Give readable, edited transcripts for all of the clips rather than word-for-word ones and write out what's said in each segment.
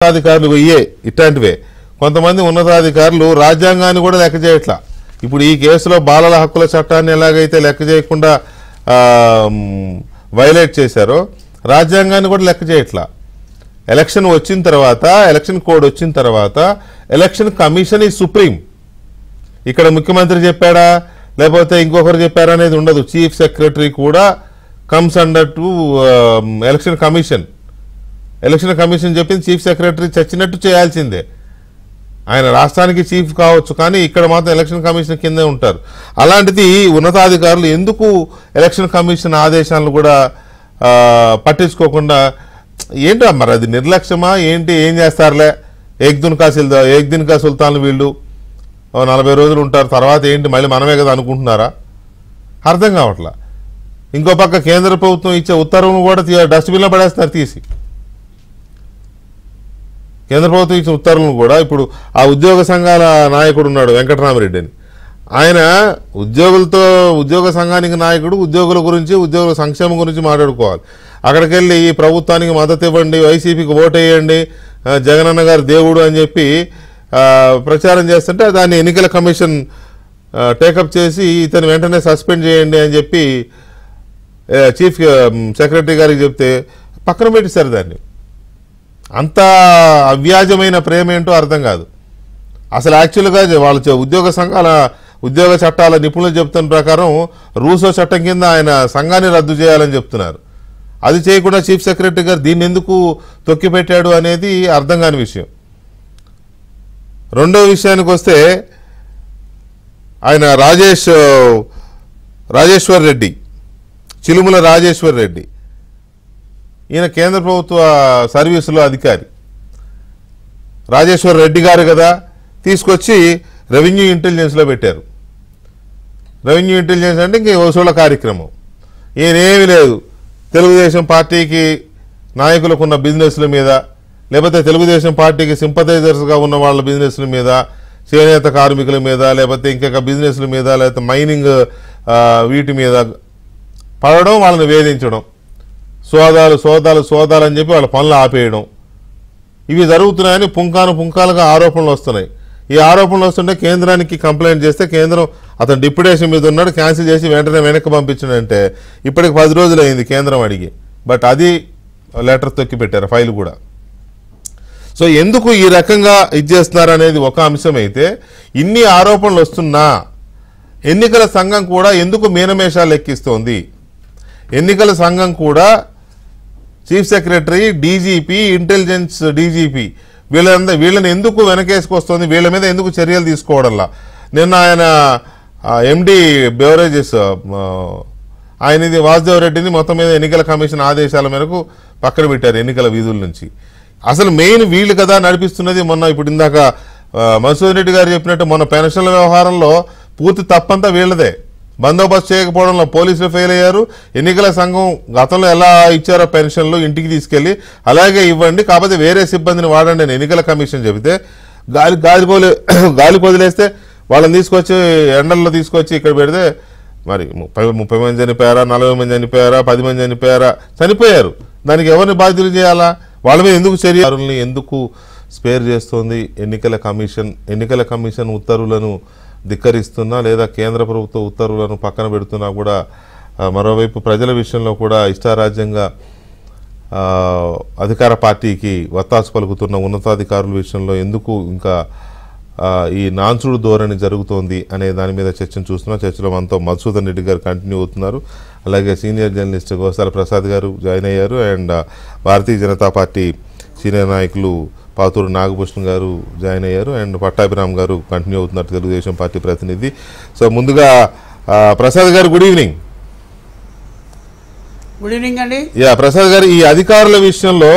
ఉన్నతాధికారులు ఇట్లాంటివే కొంతమంది ఉన్నతాధికారులు రాజ్యాంగాన్ని కూడా లెక్క చేయట్లా. ఇప్పుడు ఈ కేసులో బాలల హక్కుల చట్టాన్ని ఎలాగైతే లెక్క చేయకుండా వైలేట్ చేశారో రాజ్యాంగాన్ని కూడా లెక్క చేయట్లా. ఎలక్షన్ వచ్చిన తర్వాత, ఎలక్షన్ కోడ్ వచ్చిన తర్వాత ఎలక్షన్ కమిషన్ ఈ సుప్రీం. ఇక్కడ ముఖ్యమంత్రి చెప్పాడా లేకపోతే ఇంకొకరు చెప్పారా అనేది ఉండదు. చీఫ్ సెక్రటరీ కూడా comes under to election commission. Election commission చెప్పింది చీఫ్ సెక్రటరీ చచ్చినట్టు చేయాల్సిందే. ఆయన రాష్ట్రానికి చీఫ్ కావచ్చు, కానీ ఇక్కడ మాత్రం ఎలక్షన్ కమిషన్ కిందే ఉంటారు. అలాంటిది ఉన్నతాధికారులు ఎందుకు ఎలక్షన్ కమిషన్ ఆదేశాలను కూడా పట్టించుకోకుండా ఏంటో మరి అది నిర్లక్ష్యమా ఏంటి? ఏం చేస్తారులే, ఏక్ దిన్ కా సుల్తాన్లు వీళ్ళు 40 రోజులు ఉంటారు, తర్వాత ఏంటి మళ్ళీ మనమే కదా అనుకుంటున్నారా? అర్థం కావట్లా. ఇంకో పక్క కేంద్ర ప్రభుత్వం ఇచ్చే ఉత్తర్వులను కూడా డస్ట్బిన్లో పడేస్తున్నారు తీసి. కేంద్ర ప్రభుత్వం ఇచ్చిన ఉత్తర్వులను కూడా ఇప్పుడు ఆ ఉద్యోగ సంఘాల నాయకుడు ఉన్నాడు వెంకటరామరెడ్డి అని, ఆయన ఉద్యోగ సంఘానికి నాయకుడు, ఉద్యోగుల గురించి ఉద్యోగుల సంక్షేమం గురించి మాట్లాడుకోవాలి. అక్కడికి వెళ్ళి ఈ ప్రభుత్వానికి మద్దతు ఇవ్వండి, వైసీపీకి ఓటేయండి, జగనన్న గారు దేవుడు అని చెప్పి ప్రచారం చేస్తుంటే దాన్ని ఎన్నికల కమిషన్ టేకప్ చేసి ఇతను వెంటనే సస్పెండ్ చేయండి అని చెప్పి చీఫ్ సెక్రటరీ గారికి చెప్తే పక్కన పెట్టేశారు దాన్ని. అంత అవ్యాజమైన ప్రేమ ఏంటో అర్థం కాదు అసలు. యాక్చువల్గా వాళ్ళ ఉద్యోగ చట్టాల నిపుణులు చెప్తున్న ప్రకారం రూసో చట్టం కింద ఆయన సంఘాన్ని రద్దు చేయాలని చెప్తున్నారు. అది చేయకుండా చీఫ్ సెక్రటరీ గారు దీన్ని ఎందుకు తొక్కిపెట్టాడు అనేది అర్థం కాని విషయం. రెండో విషయానికి వస్తే ఆయన రాజేశ్వర్ రెడ్డి, చిలుముల రాజేశ్వర్ రెడ్డి, ఈయన కేంద్ర ప్రభుత్వ సర్వీసులో అధికారి. రాజేశ్వర్ రెడ్డి గారు కదా తీసుకొచ్చి రెవెన్యూ ఇంటెలిజెన్స్లో పెట్టారు. రెవెన్యూ ఇంటెలిజెన్స్ అంటే ఇంక వసూళ్ల కార్యక్రమం. ఈయనేమీ లేదు, తెలుగుదేశం పార్టీకి నాయకులకు ఉన్న బిజినెస్ల మీద, లేకపోతే తెలుగుదేశం పార్టీకి సింపథైజర్స్గా ఉన్న వాళ్ళ బిజినెస్ల మీద, చేనేత కార్మికుల మీద, లేకపోతే ఇంకొక బిజినెస్ల మీద, లేకపోతే మైనింగ్ వీటి మీద పడడం, వాళ్ళని వేధించడం, సోదాలు అని చెప్పి వాళ్ళ పనులు ఆపేయడం, ఇవి జరుగుతున్నాయని పుంకాలుగా ఆరోపణలు వస్తున్నాయి. ఈ ఆరోపణలు వస్తుంటే కేంద్రానికి కంప్లైంట్ చేస్తే కేంద్రం అతను డిప్యుటేషన్ మీద ఉన్నాడు, క్యాన్సిల్ చేసి వెంటనే వెనక్కి పంపించాడంటే ఇప్పటికి 10 రోజులు అయింది కేంద్రం అడిగి. బట్ అది లెటర్ తొక్కి పెట్టారు, ఫైల్ కూడా. సో ఎందుకు ఈ రకంగా చేస్తున్నారు అనేది ఒక అంశం అయితే, ఇన్ని ఆరోపణలు వస్తున్నా ఎన్నికల సంఘం కూడా ఎందుకు మీనమేషాలు లెక్కిస్తోంది? ఎన్నికల సంఘం కూడా chief secretary, DGP, intelligence DGP వీళ్ళని ఎందుకు వెనకేసుకొస్తుంది? వీళ్ళ మీద ఎందుకు చర్యలు తీసుకోవడంలా? నిన్న ఆయన ఎండి బెవరేజెస్ ఆయనది వాసుదేవ్ రెడ్డిని మొత్తం మీద ఎన్నికల కమిషన్ ఆదేశాల మేరకు పక్కన పెట్టారు ఎన్నికల విధుల నుంచి. అసలు మెయిన్ వీళ్ళు కదా నడిపిస్తున్నది. మొన్న ఇప్పుడు ఇందాక మసూద్ రెడ్డి గారు చెప్పినట్టు మొన్న పెన్షన్ల వ్యవహారంలో పూర్తి తప్పంతా వీళ్ళదే. బందోబస్తు చేయకపోవడంలో పోలీసులు ఫెయిల్ అయ్యారు. ఎన్నికల సంఘం గతంలో ఎలా ఇచ్చారో పెన్షన్లు ఇంటికి తీసుకెళ్లి అలాగే ఇవ్వండి, కాకపోతే వేరే సిబ్బందిని వాడండి అని ఎన్నికల కమిషన్ చెబితే గాలి వదిలేస్తే వాళ్ళని తీసుకొచ్చి ఎండల్లో తీసుకొచ్చి ఇక్కడ పెడితే మరి 30 మంది చనిపోయారా, 40 మంది చనిపోయారా, 10 మంది చనిపోయారా? చనిపోయారు. దానికి ఎవరిని బాధ్యులు చేయాలా? వాళ్ళ మీద ఎందుకు చర్యల్ని ఎందుకు స్పేర్ చేస్తోంది ఎన్నికల కమిషన్ ఉత్తర్వులను ధిక్కరిస్తున్నా లేదా కేంద్ర ప్రభుత్వ ఉత్తర్వులను పక్కన పెడుతున్నా కూడా మరోవైపు ప్రజల విషయంలో కూడా ఇష్టారాజ్యంగా అధికార పార్టీకి వత్తాసు పలుకుతున్న ఉన్నతాధికారుల విషయంలో ఎందుకు ఇంకా ఈ నాన్సుడు ధోరణి జరుగుతోంది అనే దాని మీద చర్చను చూస్తున్నాం. చర్చలో మనతో మధుసూదన్ రెడ్డి గారు కంటిన్యూ అవుతున్నారు. అలాగే సీనియర్ జర్నలిస్ట్ గోసాల ప్రసాద్ గారు జాయిన్ అయ్యారు. And Bharatiya Janata party senior నాయకులు పాతూరు నాగభూషణ్ గారు జాయిన్ అయ్యారు. అండ్ పట్టాభిరామ్ గారు కంటిన్యూ అవుతున్నారు, తెలుగుదేశం పార్టీ ప్రతినిధి. సో ముందుగా ప్రసాద్ గారు గుడ్ ఈవినింగ్. గుడ్ ఈవినింగ్ అండి. ప్రసాద్ గారు, ఈ అధికారుల విషయంలో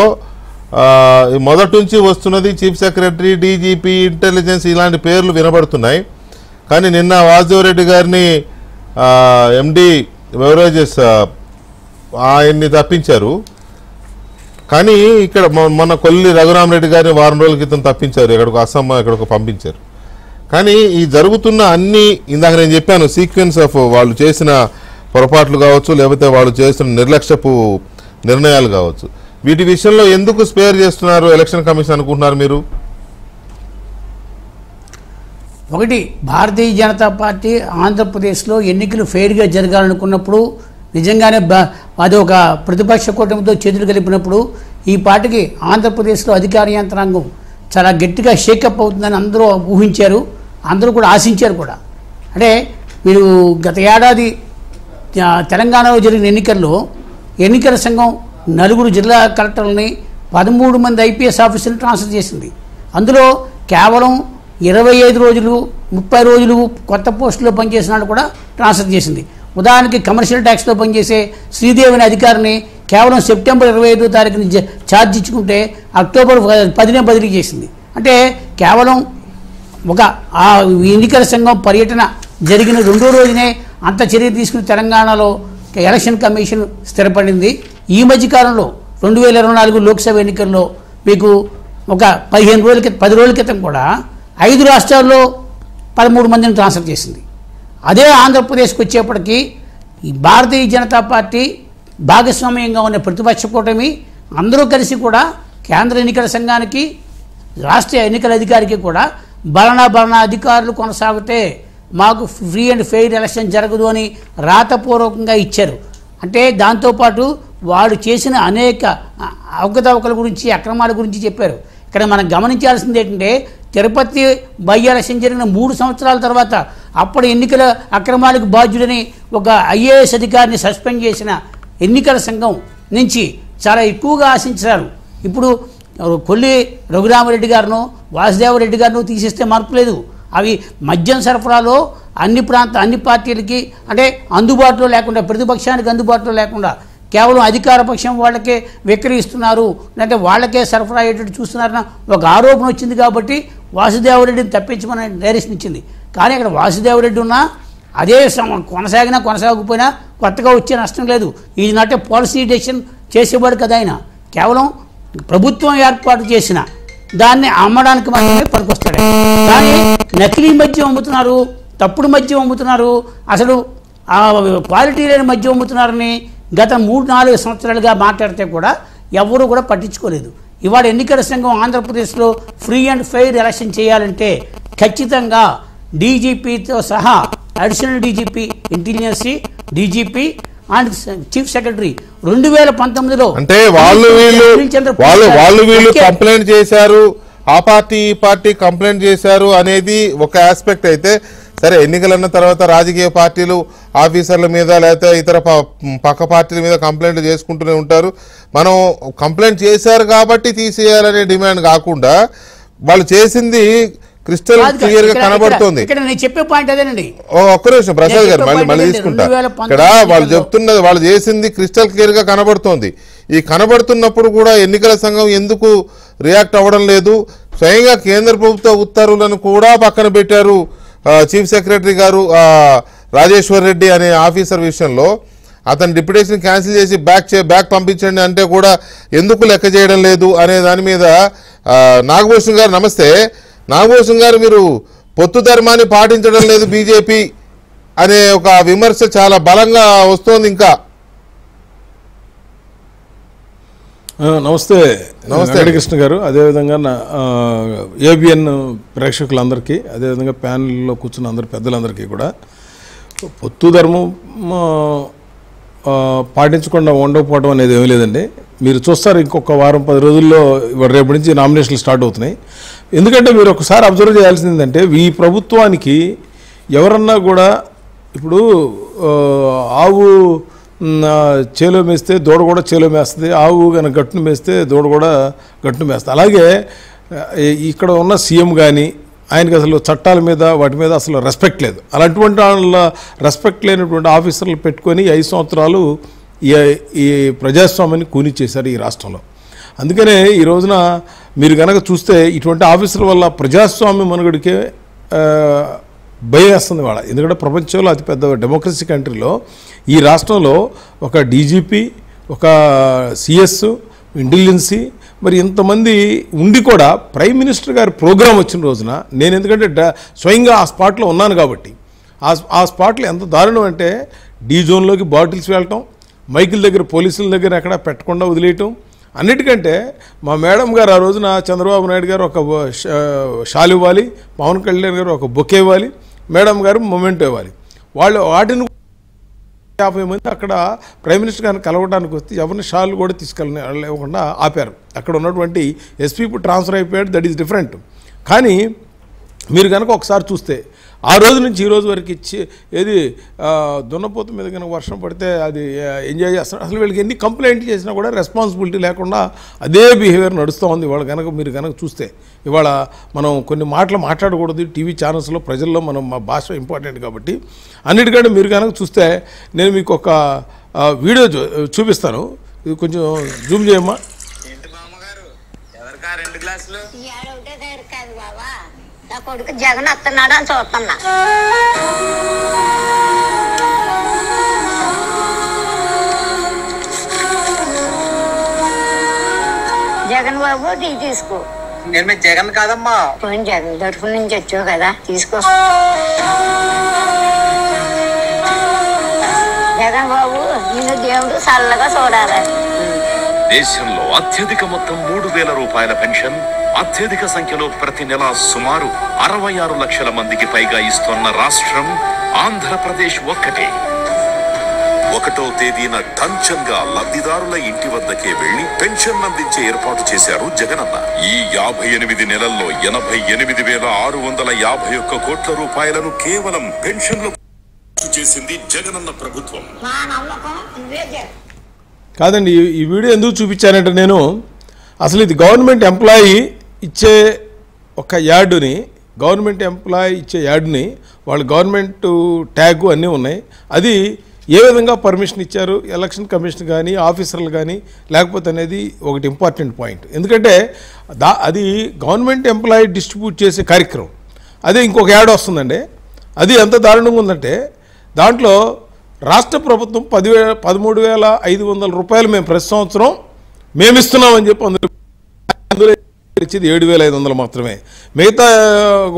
మొదటి నుంచి వస్తున్నది చీఫ్ సెక్రటరీ, డీజీపీ, ఇంటెలిజెన్స్ ఇలాంటి పేర్లు వినబడుతున్నాయి. కానీ నిన్న వాసుదేవ్ రెడ్డి గారిని ఎండి బెవరేజెస్ ఆయన్ని తప్పించారు. కానీ ఇక్కడ మొన్న కొల్లి రఘురామరెడ్డి గారిని వారం రోజుల క్రితం తప్పించారు, ఎక్కడికి అస్సాం ఎక్కడికి పంపించారు. కానీ ఈ జరుగుతున్న అన్ని ఇందాక నేను చెప్పాను సీక్వెన్స్ ఆఫ్ వాళ్ళు చేసిన పొరపాట్లు కావచ్చు, లేకపోతే వాళ్ళు చేస్తున్న నిర్లక్ష్యపు నిర్ణయాలు కావచ్చు, వీటి విషయంలో ఎందుకు స్పేర్ చేస్తున్నారు ఎలక్షన్ కమిషన్ అనుకుంటున్నారు మీరు? ఒకటి, భారతీయ జనతా పార్టీ ఆంధ్రప్రదేశ్లో ఎన్నికలు ఫెయిర్గా జరగాలనుకున్నప్పుడు, నిజంగానే అది ఒక ప్రతిపక్ష కూటమితో చేతులు కలిపినప్పుడు ఈ పార్టీకి ఆంధ్రప్రదేశ్లో అధికార యంత్రాంగం చాలా గట్టిగా షేకప్ అవుతుందని అందరూ ఊహించారు, అందరూ కూడా ఆశించారు కూడా. అంటే మీరు గత ఏడాది తెలంగాణలో జరిగిన ఎన్నికల్లో ఎన్నికల సంఘం 4 జిల్లా కలెక్టర్లని 13 మంది ఐపీఎస్ ఆఫీసర్లు ట్రాన్స్ఫర్ చేసింది. అందులో కేవలం 25 రోజులు 30 రోజులు కొత్త పోస్టులో పనిచేసిన వాళ్ళు కూడా ట్రాన్స్ఫర్ చేసింది. ఉదాహరణకి కమర్షియల్ ట్యాక్స్లో పనిచేసే శ్రీదేవి అనే అధికారిని కేవలం సెప్టెంబర్ 25వ తారీఖున ఛార్జ్ ఇచ్చుకుంటే అక్టోబర్ 10నే బదిలీ చేసింది. అంటే కేవలం ఒక ఆ ఎన్నికల సంఘం పర్యటన జరిగిన 2వ రోజునే అంత చర్య తీసుకుని తెలంగాణలో ఎలక్షన్ కమిషన్ స్థిరపడింది. ఈ మధ్యకాలంలో 2024 లోక్సభ ఎన్నికల్లో మీకు ఒక 10 రోజుల క్రితం కూడా 5 రాష్ట్రాల్లో 13 మందిని ట్రాన్స్ఫర్ చేసింది. అదే ఆంధ్రప్రదేశ్కి వచ్చేప్పటికీ ఈ భారతీయ జనతా పార్టీ భాగస్వామ్యంగా ఉన్న ప్రతిపక్ష కూటమి అందరూ కలిసి కూడా కేంద్ర ఎన్నికల సంఘానికి, రాష్ట్ర ఎన్నికల అధికారికి కూడా భరణ అధికారులు కొనసాగితే మాకు ఫ్రీ అండ్ ఫెయిర్ ఎలక్షన్ జరగదు అని రాతపూర్వకంగా ఇచ్చారు. అంటే దాంతోపాటు వాడు చేసిన అనేక అవకతవకల గురించి, అక్రమాల గురించి చెప్పారు. ఇక్కడ మనం గమనించాల్సింది ఏంటంటే, తిరుపతి బై ఎలక్షన్ జరిగిన 3 సంవత్సరాల తర్వాత అప్పటి ఎన్నికల అక్రమాలకు బాధ్యుడని ఒక ఐఏఎస్ అధికారిని సస్పెండ్ చేసిన ఎన్నికల సంఘం నుంచి చాలా ఎక్కువగా ఆశించారు. ఇప్పుడు కొల్లి రఘురామరెడ్డి గారినో వాసుదేవరెడ్డి గారినో తీసేస్తే మార్పు లేదు. అవి మద్యం సరఫరాలో అన్ని పార్టీలకి అంటే అందుబాటులో లేకుండా, ప్రతిపక్షానికి అందుబాటులో లేకుండా కేవలం అధికార పక్షం వాళ్ళకే విక్రయిస్తున్నారు, అంటే వాళ్ళకే సరఫరా అయ్యేటట్టు చూస్తున్నారన్న ఒక ఆరోపణ వచ్చింది. కాబట్టి వాసుదేవరెడ్డిని తప్పించమని డైరెక్షన్ ఇచ్చింది. కానీ అక్కడ వాసుదేవరెడ్డి ఉన్నా అదే కొనసాగకపోయినా కొత్తగా వచ్చే నష్టం లేదు. ఇది నాటే పాలసీ డెసిషన్ చేసేవాడు కదా ఆయన. కేవలం ప్రభుత్వం ఏర్పాటు చేసిన దాన్ని అమ్మడానికి మాత్రమే పనికొస్తాడు. కానీ నకిలీ మద్యం అమ్ముతున్నారు, తప్పుడు మద్యం అమ్ముతున్నారు, అసలు క్వాలిటీ లేని మద్యం అమ్ముతున్నారని గత 3-4 సంవత్సరాలుగా మాట్లాడితే కూడా ఎవరు కూడా పట్టించుకోలేదు. ఇవాళ ఎన్నికల సంఘం ఆంధ్రప్రదేశ్లో ఫ్రీ అండ్ ఫెయిర్ ఎలక్షన్ చేయాలంటే ఖచ్చితంగా డీజీపీతో సహా additional DGP intelligence, DGP and chief secretary 2019లో అంటే వాళ్ళు వీళ్ళు కంప్లైంట్ చేశారు, ఆ పార్టీ ఈ పార్టీ కంప్లైంట్ చేశారు అనేది ఒక ఆస్పెక్ట్ అయితే, సరే ఎన్నికలన్న తర్వాత రాజకీయ పార్టీలు ఆఫీసర్ల మీద లేకపోతే ఇతర పక్క పార్టీల మీద కంప్లైంట్లు చేసుకుంటూనే ఉంటారు. మనం కంప్లైంట్ చేశారు కాబట్టి తీసేయాలనే డిమాండ్ కాకుండా వాళ్ళు చేసింది క్రిస్టల్ క్లియర్ గా కనబడుతోంది. చెప్పే పాయింట్ అదేనండి. ఒక్క నిమిషం ప్రసాద్ గారు, మళ్ళీ తీసుకుంటా. ఇక్కడ వాళ్ళు చెప్తున్నది, వాళ్ళు చేసింది క్రిస్టల్ క్లియర్ గా కనబడుతోంది. ఈ కనబడుతున్నప్పుడు కూడా ఎన్నికల సంఘం ఎందుకు రియాక్ట్ అవ్వడం లేదు? స్వయంగా కేంద్ర ప్రభుత్వ ఉత్తర్వులను కూడా పక్కన పెట్టారు. చీఫ్ సెక్రటరీ గారు రాజేశ్వర్ రెడ్డి అనే ఆఫీసర్ విషయంలో అతని డిప్యుటేషన్ క్యాన్సిల్ చేసి బ్యాక్ పంపించండి అంటే కూడా ఎందుకు లెక్క చేయడం లేదు అనే దాని మీద నాగభూషణ్ గారు, నమస్తే. నాగభూషణ్ గారు, మీరు పొత్తు ధర్మాన్ని పాటించడం లేదు బీజేపీ అనే ఒక విమర్శ చాలా బలంగా వస్తోంది. ఇంకా నమస్తే వెంకటకృష్ణ గారు, అదేవిధంగా ఏబిఎన్ ప్రేక్షకులందరికీ, అదేవిధంగా ప్యానెల్లో కూర్చున్న అందరి పెద్దలందరికీ కూడా పొత్తు ధర్మం పాటించకుండా ఉండకపోవడం అనేది ఏమీ లేదండి. మీరు చూస్తారు ఇంకొక వారం 10 రోజుల్లో రేపు నుంచి నామినేషన్లు స్టార్ట్ అవుతున్నాయి. ఎందుకంటే మీరు ఒకసారి అబ్జర్వ్ చేయాల్సింది ఏంటంటే, ఈ ప్రభుత్వానికి ఎవరన్నా కూడా ఇప్పుడు ఆవు చేలో మేస్తే దూడ కూడా చేలో మేస్తుంది, ఆవు కనుక గట్టును మేస్తే దూడ కూడా గట్టును మేస్తుంది. అలాగే ఇక్కడ ఉన్న సీఎం కానీ ఆయనకి అసలు చట్టాల మీద వాటి మీద అసలు రెస్పెక్ట్ లేదు. అలాంటి వాళ్ళ రెస్పెక్ట్ లేనటువంటి ఆఫీసర్లు పెట్టుకొని 5 సంవత్సరాలు ఈ ప్రజాస్వామ్యాన్ని కూనిచ్చేశారు ఈ రాష్ట్రంలో. అందుకనే ఈ రోజున మీరు కనుక చూస్తే ఇటువంటి ఆఫీసర్ల వల్ల ప్రజాస్వామ్య మనుగడికే భయం వేస్తుంది వాళ్ళ. ఎందుకంటే ప్రపంచంలో అతిపెద్ద డెమోక్రసీ కంట్రీలో ఈ రాష్ట్రంలో ఒక డీజీపీ, ఒక సిఎస్, ఇంటెలిజెన్సీ, మరి ఇంతమంది ఉండి కూడా ప్రైమ్ మినిస్టర్ గారి ప్రోగ్రాం వచ్చిన రోజున నేను ఎందుకంటే స్వయంగా ఆ స్పాట్లో ఉన్నాను కాబట్టి ఆ స్పాట్లో ఎంత దారుణం అంటే, డీ జోన్లోకి బాటిల్స్ వెళ్ళటం, మైకుల దగ్గర పోలీసుల దగ్గర ఎక్కడ పెట్టకుండా వదిలేయటం, అన్నిటికంటే మా మేడం గారు ఆ రోజున చంద్రబాబు నాయుడు గారు ఒక షాల్ ఇవ్వాలి, పవన్ కళ్యాణ్ గారు ఒక బొకే ఇవ్వాలి, మేడం గారు మొమెంటో ఇవ్వాలి. వాళ్ళు వాటిని 50 మంది అక్కడ ప్రైమ్ మినిస్టర్ గారిని కలవడానికి వస్తే ఎవరిని షాల్ కూడా తీసుకెళ్ళకుండా ఆపారు. అక్కడ ఉన్నటువంటి ఎస్పీ ఇప్పుడు ట్రాన్స్ఫర్ అయిపోయాడు, దట్ ఈస్ డిఫరెంట్. కానీ మీరు కనుక ఒకసారి చూస్తే ఆ రోజు నుంచి ఈ రోజు వరకు ఏది దున్నపోత మీద కనుక వర్షం పడితే అది ఎంజాయ్ చేస్తారు. అసలు వీళ్ళకి ఎన్ని కంప్లైంట్ చేసినా కూడా రెస్పాన్సిబిలిటీ లేకుండా అదే బిహేవియర్ నడుస్తూ ఉంది. ఇవాళ కనుక మీరు కనుక చూస్తే ఇవాళ మనం కొన్ని మాటలు మాట్లాడకూడదు టీవీ ఛానల్స్లో, ప్రజల్లో మనం మా భాష ఇంపార్టెంట్ కాబట్టి. అన్నిటికంటే మీరు కనుక చూస్తే నేను మీకు ఒక వీడియో చూపిస్తాను, ఇది కొంచెం జూమ్ చేయమ్మా. నా కొడుకు జగన్ వస్తున్నాడు అని చూస్తున్నా. జగన్ బాబు టీ తీసుకో. నేను జగన్ కాదమ్మా. పోయిన జగన్ తరఫు నుంచి వచ్చావు కదా, తీసుకో. జగన్ బాబు నిన్ను దేవుడు చల్లగా చూడాలి. దేశంలో అత్యధిక మొత్తం 3,000 రూపాయల పెన్షన్, అత్యధిక సంఖ్యలో ప్రతి నెల సుమారు 66 లక్షల మందికి పైగా ఇస్తున్న రాష్ట్రం ఆంధ్రప్రదేశ్ ఒక్కటే. 1వ తేదీన టంచంగా లబ్ధిదారుల ఇంటి వద్దకే వెళ్లి పెన్షన్ అందించే ఏర్పాటు చేశారు జగనన్న. ఈ 58 నెలల్లో 88,651 కోట్ల రూపాయలను కేవలం పెన్షన్లు చేసింది జగనన్న ప్రభుత్వం. మా నమ్మకం ఇవే జగన్. కాదండి, ఈ వీడియో ఎందుకు చూపించానంటే నేను అసలు ఇది గవర్నమెంట్ ఎంప్లాయీ ఇచ్చే ఒక యార్డుని, గవర్నమెంట్ ఎంప్లాయీ ఇచ్చే యార్డుని వాళ్ళు గవర్నమెంట్ ట్యాగు అన్నీ ఉన్నాయి. అది ఏ విధంగా పర్మిషన్ ఇచ్చారు ఎలక్షన్ కమిషన్ కానీ ఆఫీసర్లు కానీ లేకపోతే అనేది ఒకటి ఇంపార్టెంట్ పాయింట్. ఎందుకంటే అది గవర్నమెంట్ ఎంప్లాయీ డిస్ట్రిబ్యూట్ చేసే కార్యక్రమం. అదే ఇంకొక యాడ్ వస్తుందండి, అది ఎంత దారుణంగా ఉందంటే దాంట్లో రాష్ట్ర ప్రభుత్వం 13,500 రూపాయలు మేము ప్రతి సంవత్సరం మేము ఇస్తున్నామని చెప్పి అందులో ఇచ్చేది 7,500 మాత్రమే. మిగతా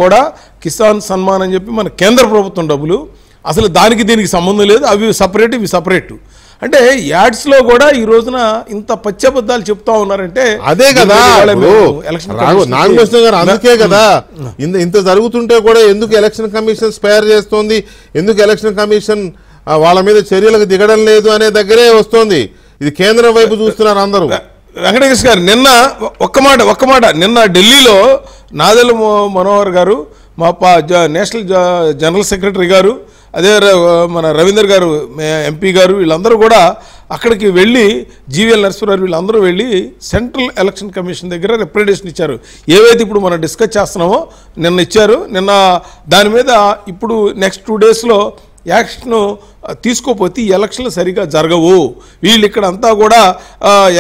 కూడా కిసాన్ సన్మాన్ అని చెప్పి మన కేంద్ర ప్రభుత్వం డబ్బులు. అసలు దానికి దీనికి సంబంధం లేదు, అవి సపరేట్ ఇవి సపరేట్. అంటే యాడ్స్లో కూడా ఈ రోజున ఇంత పచ్చబద్దాలు చెప్తా ఉన్నారంటే అదే కదా నాగభూషణ గారు, అందుకే కదా ఇంత జరుగుతుంటే కూడా ఎందుకు ఎలక్షన్ కమిషన్ స్పేర్ చేస్తోంది, ఎందుకు ఎలక్షన్ కమిషన్ వాళ్ళ మీద చర్యలకు దిగడం లేదు అనే దగ్గరే వస్తోంది. ఇది కేంద్రం వైపు చూస్తున్నారు అందరూ. వెంకటేష్ గారు నిన్న ఒక్క మాట నిన్న ఢిల్లీలో నాదెళ్ల మనోహర్ గారు, మా నేషనల్ జనరల్ సెక్రటరీ గారు, అదే మన రవీందర్ గారు ఎంపీ గారు, వీళ్ళందరూ కూడా అక్కడికి వెళ్ళి జీవీఎల్ నరసింహారావు వీళ్ళందరూ వెళ్ళి సెంట్రల్ ఎలక్షన్ కమిషన్ దగ్గర రిప్రజెంటేషన్ ఇచ్చారు. ఏవైతే ఇప్పుడు మనం డిస్కస్ చేస్తున్నామో నిన్న ఇచ్చారు. నిన్న దాని మీద ఇప్పుడు నెక్స్ట్ 2 డేస్లో యాక్షన్ తీసుకోపోతే ఈ ఎలక్షన్లు సరిగా జరగవు. వీళ్ళు ఇక్కడ అంతా కూడా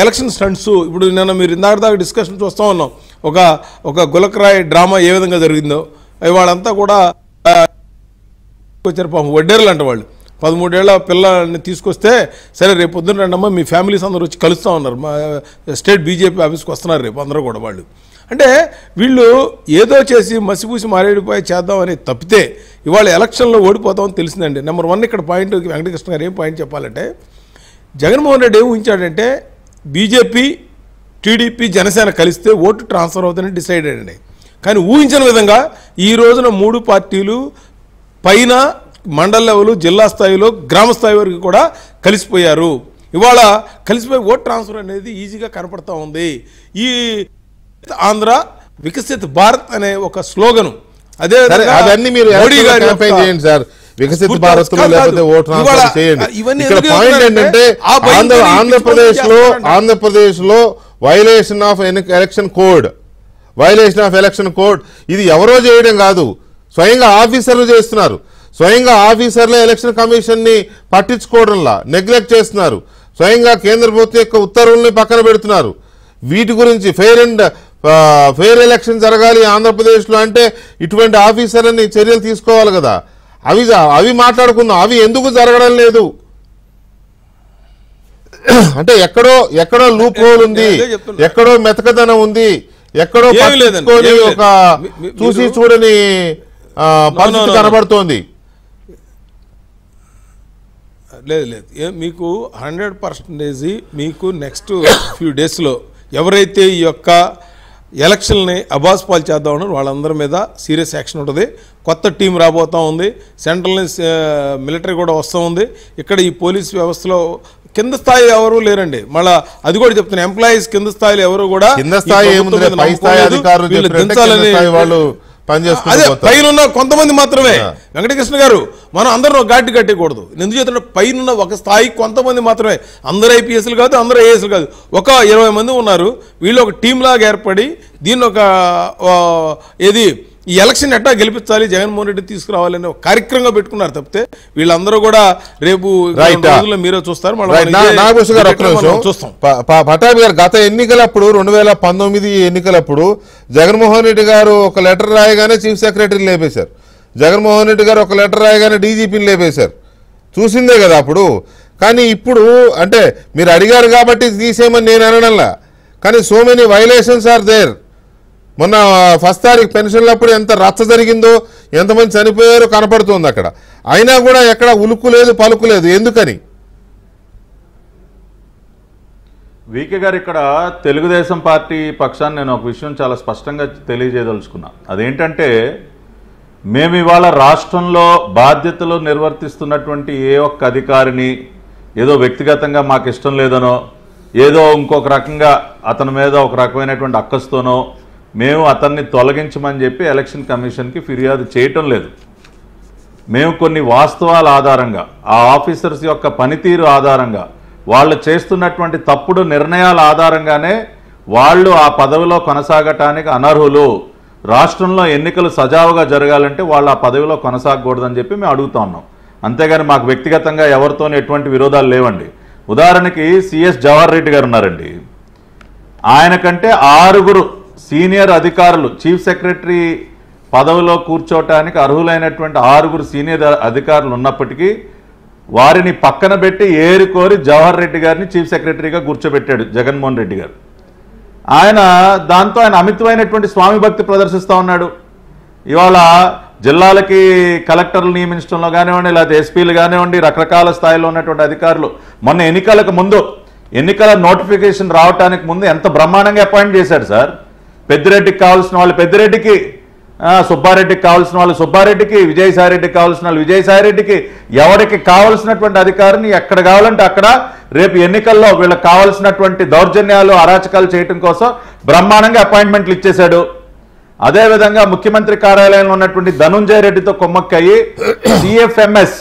ఎలక్షన్ స్టంట్స్. ఇప్పుడు నిన్న మీరు ఇందాక డిస్కషన్ చూస్తూ ఉన్నాం, ఒక గులకరాయ్ డ్రామా ఏ విధంగా జరిగిందో. వాళ్ళంతా కూడా వచ్చారు పాపం, వడ్డేర్లు అంట వాళ్ళు. 13 ఏళ్ల పిల్లల్ని తీసుకొస్తే సరే రేపు పొద్దున్న రండమ్మా మీ ఫ్యామిలీస్ అందరూ వచ్చి కలుస్తూ ఉన్నారు. మా స్టేట్ బీజేపీ ఆఫీస్కి వస్తున్నారు రేపు అందరూ కూడా వాళ్ళు. అంటే వీళ్ళు ఏదో చేసి మసిపూసి మారేడిపోయి చేద్దామని తప్పితే ఇవాళ ఎలక్షన్లో ఓడిపోతామని తెలిసిందండి. నెంబర్ 1 ఇక్కడ పాయింట్ వెంకటకృష్ణ గారు ఏం పాయింట్ చెప్పాలంటే, జగన్మోహన్ రెడ్డి ఏం ఊహించాడంటే బీజేపీ టీడీపీ జనసేన కలిస్తే ఓటు ట్రాన్స్ఫర్ అవుతుందని డిసైడ్ అయ్యండి. కానీ ఊహించిన విధంగా ఈ రోజున 3 పార్టీలు పైన మండల లెవెల్, జిల్లా స్థాయిలో, గ్రామ స్థాయి వరకు కూడా కలిసిపోయారు. ఇవాళ కలిసిపోయి ఓట్ ట్రాన్స్ఫర్ అనేది ఈజీగా కనపడతా ఉంది. ఈ ఆంధ్ర వికసిత్ భారత్ అనే ఒక స్లోగను, అదే అవన్నీ మీరు క్యాంపెయిన్ చేయండి సార్. వికసిత్ భారత్ లేకపోతే ఓట్ ట్రాన్స్ఫర్ చేయండి. ఇక్కడ పాయింట్ ఏంటంటే ఆంధ్రప్రదేశ్ లో వైలేషన్ ఆఫ్ ఎలక్షన్ కోడ్ ఇది ఎవరో చేయడం కాదు, స్వయంగా ఆఫీసర్లు చేస్తున్నారు. స్వయంగా ఆఫీసర్లే ఎలక్షన్ కమిషన్ ని పట్టించుకోవడంలా నెగ్లెక్ట్ చేస్తున్నారు. స్వయంగా కేంద్ర ప్రభుత్వం యొక్క ఉత్తర్వుల్ని పక్కన పెడుతున్నారు. వీటి గురించి ఫెయిర్ ఎలక్షన్ జరగాలి ఆంధ్రప్రదేశ్లో అంటే ఇటువంటి ఆఫీసర్లని చర్యలు తీసుకోవాలి కదా. అవి మాట్లాడుకుందాం. అవి ఎందుకు జరగడం లేదు అంటే ఎక్కడో లూప్ హోల్ ఉంది, ఎక్కడో మెతకదనం ఉంది, ఎక్కడో ఒక చూసి చూడని పరిస్థితి కనబడుతోంది. లేదు మీకు 100% మీకు నెక్స్ట్ ఫ్యూ డేస్లో ఎవరైతే ఈ యొక్క ఎలక్షన్ని అబాస్పాలు చేద్దామని వాళ్ళందరి మీద సీరియస్ యాక్షన్ ఉంటుంది. కొత్త టీం రాబోతూ ఉంది, సెంట్రల్ మిలిటరీ కూడా వస్తూ ఉంది. ఇక్కడ ఈ పోలీస్ వ్యవస్థలో కింద స్థాయి ఎవరు లేరండి. మళ్ళీ అది కూడా చెప్తున్నా, ఎంప్లాయీస్ కింద స్థాయిలో ఎవరు కూడా కింద స్థాయి అదే పైన కొంతమంది మాత్రమే. వెంకటకృష్ణ గారు, మనం అందరం ఘాటి కట్టకూడదు. ఎందుకు చెప్తున్నా, పైన ఒక స్థాయి కొంతమంది మాత్రమే, అందరూ ఐపీఎస్లు కాదు, అందరూ ఐఏఎస్లు కాదు, ఒక 20 మంది ఉన్నారు. వీళ్ళు ఒక టీం లాగా ఏర్పడి దీన్ని ఒక ఏది ఈ ఎలక్షన్ ఎట్టా గెలిపించాలి, జగన్మోహన్ రెడ్డి తీసుకురావాలని ఒక కార్యక్రమంగా పెట్టుకున్నారు తప్పితే వీళ్ళందరూ కూడా రేపు మీరే చూస్తారు. చూస్తాం. పటాభి గారు గత ఎన్నికలప్పుడు 2019 ఎన్నికలప్పుడు జగన్మోహన్ రెడ్డి గారు ఒక లెటర్ రాయగానే చీఫ్ సెక్రటరీని లేపేశారు. జగన్మోహన్ రెడ్డి గారు ఒక లెటర్ రాయగానే డీజీపీని లేపేశారు. చూసిందే కదా అప్పుడు. కానీ ఇప్పుడు అంటే మీరు అడిగారు కాబట్టి తీసేయమని నేను అనడంలా, కానీ so many violations are there. మొన్న 1st తారీఖు పెన్షన్లప్పుడు ఎంత రచ్చ జరిగిందో, ఎంతమంది చనిపోయారో కనపడుతుంది అక్కడ. అయినా కూడా ఎక్కడ ఉలుకు లేదు, పలుకు లేదు. ఎందుకని? వీకే గారు, ఇక్కడ తెలుగుదేశం పార్టీ పక్షాన్ని నేను ఒక విషయం చాలా స్పష్టంగా తెలియజేయదలుచుకున్నా. అదేంటంటే, మేము ఇవాళ రాష్ట్రంలో బాధ్యతలు నిర్వర్తిస్తున్నటువంటి ఏ ఒక్క అధికారిని ఏదో వ్యక్తిగతంగా మాకు ఇష్టం లేదనో, ఏదో ఇంకొక రకంగా అతని మీద ఒక రకమైనటువంటి అక్కస్తోనో మేము అతన్ని తొలగించమని చెప్పి ఎలక్షన్ కమిషన్కి ఫిర్యాదు చేయటం లేదు. మేము కొన్ని వాస్తవాల ఆధారంగా, ఆ ఆఫీసర్స్ యొక్క పనితీరు ఆధారంగా, వాళ్ళు చేస్తున్నటువంటి తప్పుడు నిర్ణయాల ఆధారంగానే వాళ్ళు ఆ పదవిలో కొనసాగటానికి అనర్హులు. రాష్ట్రంలో ఎన్నికలు సజావుగా జరగాలంటే వాళ్ళు ఆ పదవిలో కొనసాగకూడదని చెప్పి మేము అడుగుతా ఉన్నాం. అంతేగాని మాకు వ్యక్తిగతంగా ఎవరితోనూ ఎటువంటి విరోధాలు లేవండి. ఉదాహరణకి సిఎస్ జవహర్ రెడ్డి గారు ఉన్నారండి. ఆయన కంటే 6 సీనియర్ అధికారులు చీఫ్ సెక్రటరీ పదవిలో కూర్చోటానికి అర్హులైనటువంటి 6 సీనియర్ అధికారులు ఉన్నప్పటికీ వారిని పక్కన పెట్టి ఏరుకోరి జవహర్ రెడ్డి గారిని చీఫ్ సెక్రటరీగా కూర్చోబెట్టాడు జగన్మోహన్ రెడ్డి గారు. దాంతో ఆయన అమితమైనటువంటి స్వామి భక్తి ప్రదర్శిస్తూ ఉన్నాడు. ఇవాళ జిల్లాలకి కలెక్టర్లు నియమించడంలో కానివ్వండి, లేకపోతే ఎస్పీలు కానివ్వండి, రకరకాల స్థాయిలో ఉన్నటువంటి అధికారులు మొన్న ఎన్నికలకు ముందు, ఎన్నికల నోటిఫికేషన్ రావడానికి ముందు ఎంత బ్రహ్మాండంగా అపాయింట్ చేశాడు సార్. పెద్దిరెడ్డికి కావాల్సిన వాళ్ళు పెద్దిరెడ్డికి, సుబ్బారెడ్డికి కావాల్సిన వాళ్ళు సుబ్బారెడ్డికి, విజయసాయిరెడ్డికి కావాల్సిన వాళ్ళు విజయసాయిరెడ్డికి, ఎవరికి కావాల్సినటువంటి అధికారిని ఎక్కడ కావాలంటే అక్కడ రేపు ఎన్నికల్లో వీళ్ళకి కావాల్సినటువంటి దౌర్జన్యాలు, అరాచకాలు చేయడం కోసం బ్రహ్మాండంగా అపాయింట్మెంట్లు ఇచ్చేశాడు. అదేవిధంగా ముఖ్యమంత్రి కార్యాలయంలో ఉన్నటువంటి ధనుంజయ రెడ్డితో కొమ్మక్కయ్యి సిఎఫ్ఎంఎస్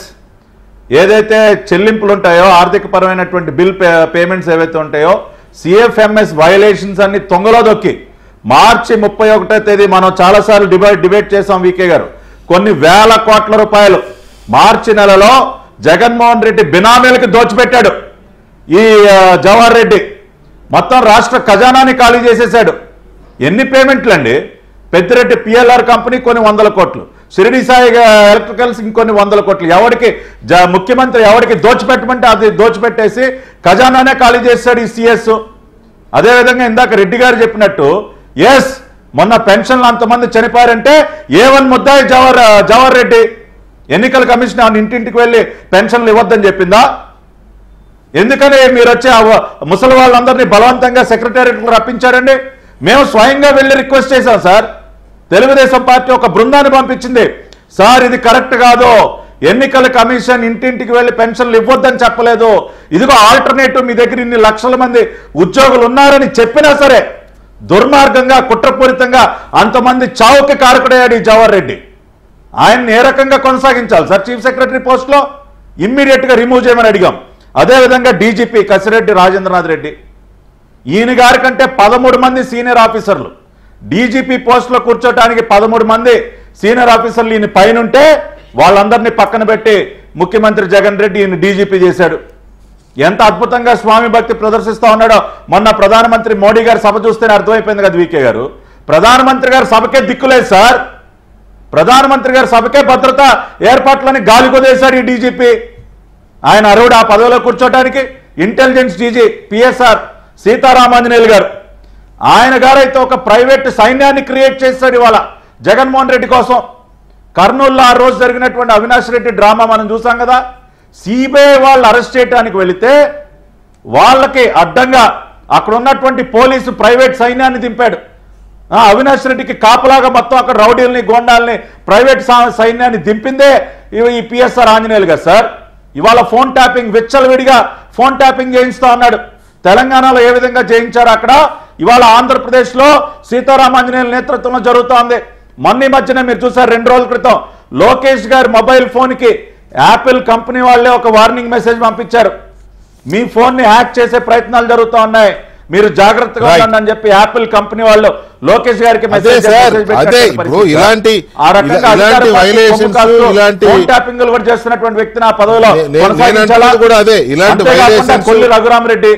ఏదైతే చెల్లింపులు ఉంటాయో, ఆర్థిక పరమైనటువంటి బిల్ పేమెంట్స్ ఏవైతే ఉంటాయో, సిఎఫ్ఎంఎస్ వైలేషన్స్ అన్ని తొంగలో దొక్కి మార్చి 31వ తేదీ మనం చాలాసార్లు డిబేట్ చేసాం వీకే గారు. కొన్ని వేల కోట్ల రూపాయలు మార్చి నెలలో జగన్మోహన్ రెడ్డి బినామీలకు దోచిపెట్టాడు. ఈ జవహర్ రెడ్డి మొత్తం రాష్ట్ర ఖజానాని ఖాళీ చేసేశాడు. ఎన్ని పేమెంట్లు అండి? పెద్దిరెడ్డి పిఎల్ఆర్ కంపెనీ కొన్ని 100 కోట్లు, షిరిడి సాయి ఎలక్ట్రికల్స్ ఇంకొన్ని 100 కోట్లు. ఎవరికి ముఖ్యమంత్రి ఎవరికి దోచిపెట్టమంటే అది దోచిపెట్టేసి ఖజానానే ఖాళీ చేశాడు ఈ సిఎస్. అదేవిధంగా ఇందాక రెడ్డి గారు చెప్పినట్టు, ఎస్ మొన్న పెన్షన్లు అంతమంది చనిపోయారంటే A1 ముద్దాయి జవహర్ రెడ్డి. ఎన్నికల కమిషన్ ఆయన ఇంటింటికి వెళ్ళి పెన్షన్లు ఇవ్వద్దని చెప్పిందా? ఎందుకని మీరు వచ్చే ముసలి వాళ్ళందరినీ బలవంతంగా సెక్రటేరియట్కు రప్పించారండి? మేము స్వయంగా వెళ్ళి రిక్వెస్ట్ చేశాం సార్. తెలుగుదేశం పార్టీ ఒక బృందాన్ని పంపించింది. సార్ ఇది కరెక్ట్ కాదు, ఎన్నికల కమిషన్ ఇంటింటికి వెళ్ళి పెన్షన్లు ఇవ్వద్దని చెప్పలేదు, ఇదిగో ఆల్టర్నేటివ్ మీ దగ్గర ఇన్ని లక్షల మంది ఉద్యోగులు ఉన్నారని చెప్పినా సరే దుర్మార్గంగా, కుట్రపూరితంగా అంతమంది చావుకి కారకుడయ్యాడు ఈ జవహర్ రెడ్డి. ఆయన్ని ఏ రకంగా కొనసాగించాలి సార్ చీఫ్ సెక్రటరీ పోస్ట్లో? ఇమ్మీడియట్గా రిమూవ్ చేయమని అడిగాం. అదేవిధంగా డీజీపీ కసిరెడ్డి రాజేంద్రనాథ్ రెడ్డి, ఈయన గారి కంటే 13 మంది సీనియర్ ఆఫీసర్లు డీజీపీ పోస్టులో కూర్చోటానికి 13 మంది సీనియర్ ఆఫీసర్లు ఈయన పైనుంటే వాళ్ళందరినీ పక్కన పెట్టి ముఖ్యమంత్రి జగన్ రెడ్డి ఈయన డీజీపీ చేశాడు. ఎంత అద్భుతంగా స్వామి భక్తి ప్రదర్శిస్తూ ఉన్నాడో మొన్న ప్రధానమంత్రి మోడీ గారి సభ చూస్తేనే అర్థమైపోయింది కదా వీకే గారు. ప్రధానమంత్రి గారి సభకే దిక్కులేదు సార్. ప్రధానమంత్రి గారి సభకే భద్రతా ఏర్పాట్లని గాలి కొదేశాడు ఈ డీజీపీ. ఆయన అరువుడు ఆ పదవిలో కూర్చోటానికి. ఇంటెలిజెన్స్ డీజీ పిఎస్ఆర్ సీతారామాంజనేయులు గారు, ఆయన గారైతే ఒక ప్రైవేట్ సైన్యాన్ని క్రియేట్ చేశాడు ఇవాళ జగన్మోహన్ రెడ్డి కోసం. కర్నూలులో ఆ రోజు జరిగినటువంటి అవినాష్ రెడ్డి డ్రామా మనం చూసాం కదా. సిబిఐ వాళ్ళు అరెస్ట్ చేయడానికి వెళితే వాళ్ళకి అడ్డంగా అక్కడ ఉన్నటువంటి పోలీసు ప్రైవేట్ సైన్యాన్ని దింపాడు. అవినాష్ రెడ్డికి కాపలాగా మొత్తం అక్కడ రౌడీల్ని గోండాల్ని ప్రైవేట్ సైన్యాన్ని దింపిందే ఈ పిఎస్ఆర్ ఆంజనేయులు గారు సార్. ఇవాళ ఫోన్ ట్యాపింగ్ విచ్చలవిడిగా ఫోన్ ట్యాపింగ్ చేయిస్తా ఉన్నాడు. తెలంగాణలో ఏ విధంగా చేయించారు అక్కడ, ఇవాళ ఆంధ్రప్రదేశ్లో సీతారామాంజనేయుల నేతృత్వంలో జరుగుతోంది. మొన్న మధ్యనే మీరు చూసారు 2 రోజుల క్రితం లోకేష్ గారి మొబైల్ ఫోన్కి యాపిల్ కంపెనీ వాళ్ళే ఒక వార్నింగ్ మెసేజ్ పంపించారు. మీ ఫోన్ ని హ్యాక్ చేసే ప్రయత్నాలు జరుగుతూ ఉన్నాయి, మీరు జాగ్రత్తగా ఉండండి అని చెప్పి యాపిల్ కంపెనీ వాళ్ళు లోకేష్ గారికి మెసేజ్ చేస్తున్నటువంటి వ్యక్తిని ఆ పదవిలో కొల్లి రఘురామరెడ్డి.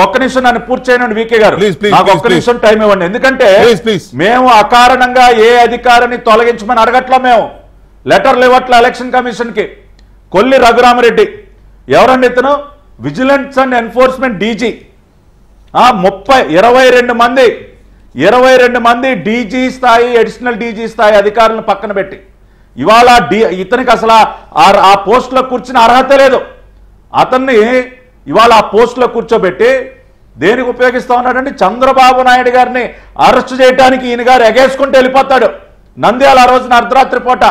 ఒక్క నిమిషం నన్ను పూర్తి చేయనండి వికే గారు, నాకు ఒక్క నిమిషం టైం ఇవ్వండి. ఎందుకంటే మేము అకారణంగా ఏ అధికారిని తొలగించమని అడగట్లా, మేము లెటర్లు ఇవ్వట్ల ఎలక్షన్ కమిషన్ కి. కొల్లి రఘురామరెడ్డి ఎవరండి ఇతను? Vigilance and enforcement DG. 22 మంది డీజీ స్థాయి అడిషనల్ డీజీ స్థాయి అధికారులను పక్కన పెట్టి ఇవాళ ఇతనికి అసలు ఆ పోస్టులో కూర్చుని అర్హత లేదు. అతన్ని ఇవాళ ఆ పోస్టులో కూర్చోబెట్టి దేనికి ఉపయోగిస్తా ఉన్నాడంటే చంద్రబాబు నాయుడు గారిని అరెస్ట్ చేయడానికి ఈయన గారు ఎగేసుకుంటూ వెళ్ళిపోతాడు. నంద్యాల ఆ రోజున అర్ధరాత్రి పూట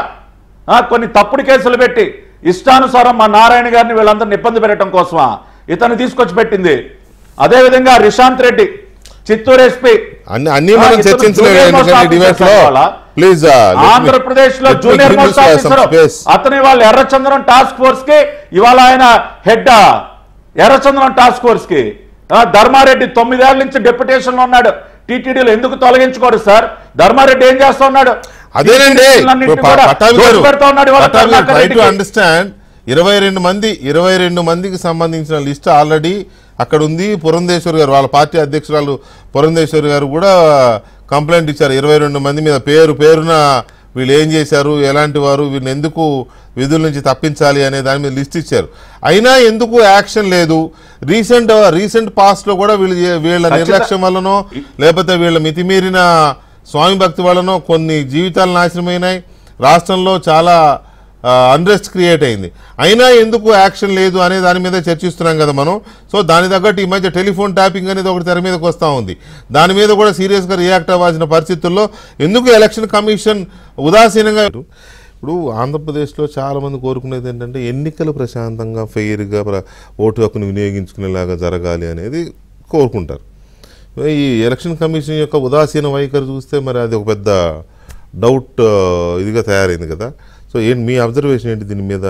కొన్ని తప్పుడు కేసులు పెట్టి ఇష్టానుసారం మా నారాయణ గారిని వీళ్ళందరిని ఇబ్బంది పెట్టడం కోసమా ఇతను తీసుకొచ్చి పెట్టింది. అదేవిధంగా రిషాంత్ రెడ్డి చిత్తూరు ఎస్పీ ఆంధ్రప్రదేశ్ లో జూనియర్ మోస్ట్ ఆఫీసర్ అతని వాళ్ళు ఎర్రచంద్రం టాస్క్ ఫోర్స్ కి ఇవాళ ఆయన హెడ్ ఎర్రచంద్రం టాస్క్ ఫోర్స్ కి. ధర్మారెడ్డి 9 ఏళ్ల నుంచి డెప్యుటేషన్ లో ఉన్నాడు. టీటీడీలో ఎందుకు తొలగించుకోరు సార్? ధర్మారెడ్డి ఏం చేస్తా ఉన్నాడు? అదేనండి 22 మందికి సంబంధించిన లిస్ట్ ఆల్రెడీ అక్కడ ఉంది. పురంధేశ్వరి గారు వాళ్ళ పార్టీ అధ్యక్షురాలు పురంధేశ్వరి గారు కూడా కంప్లైంట్ ఇచ్చారు. 22 మంది మీద పేరున వీళ్ళు ఏం చేశారు, ఎలాంటి వారు, వీళ్ళని ఎందుకు విధుల నుంచి తప్పించాలి అనే దాని మీద లిస్ట్ ఇచ్చారు. అయినా ఎందుకు యాక్షన్ లేదు? రీసెంట్ పాస్ట్ లో కూడా వీళ్ళ నిర్లక్ష్యం వల్లనో లేకపోతే వీళ్ళ మితిమీరిన స్వామి భక్తి వల్లనో కొన్ని జీవితాలు నాశనమైనాయి. రాష్ట్రంలో చాలా అన్రెస్ట్ క్రియేట్ అయింది. అయినా ఎందుకు యాక్షన్ లేదు అనే దాని మీద చర్చిస్తున్నాం కదా మనం. సో దాని తగ్గట్టు ఈ మధ్య టెలిఫోన్ ట్యాపింగ్ అనేది ఒకటి తెర మీదకి వస్తూ ఉంది. దాని మీద కూడా సీరియస్గా రియాక్ట్ అవ్వాల్సిన పరిస్థితుల్లో ఎందుకు ఎలక్షన్ కమిషన్ ఉదాసీనంగా? ఇప్పుడు ఆంధ్రప్రదేశ్లో చాలామంది కోరుకునేది ఏంటంటే ఎన్నికలు ప్రశాంతంగా ఫెయిర్గా ఓటు హక్కును వినియోగించుకునేలాగా జరగాలి అనేది కోరుకుంటారు. ఈ ఎలక్షన్ కమిషన్ యొక్క ఉదాసీన వైఖరి చూస్తే మరి అది ఒక పెద్ద డౌట్ ఇదిగా తయారైంది కదా. సో ఏంటి మీ అబ్జర్వేషన్ ఏంటి దీని మీద?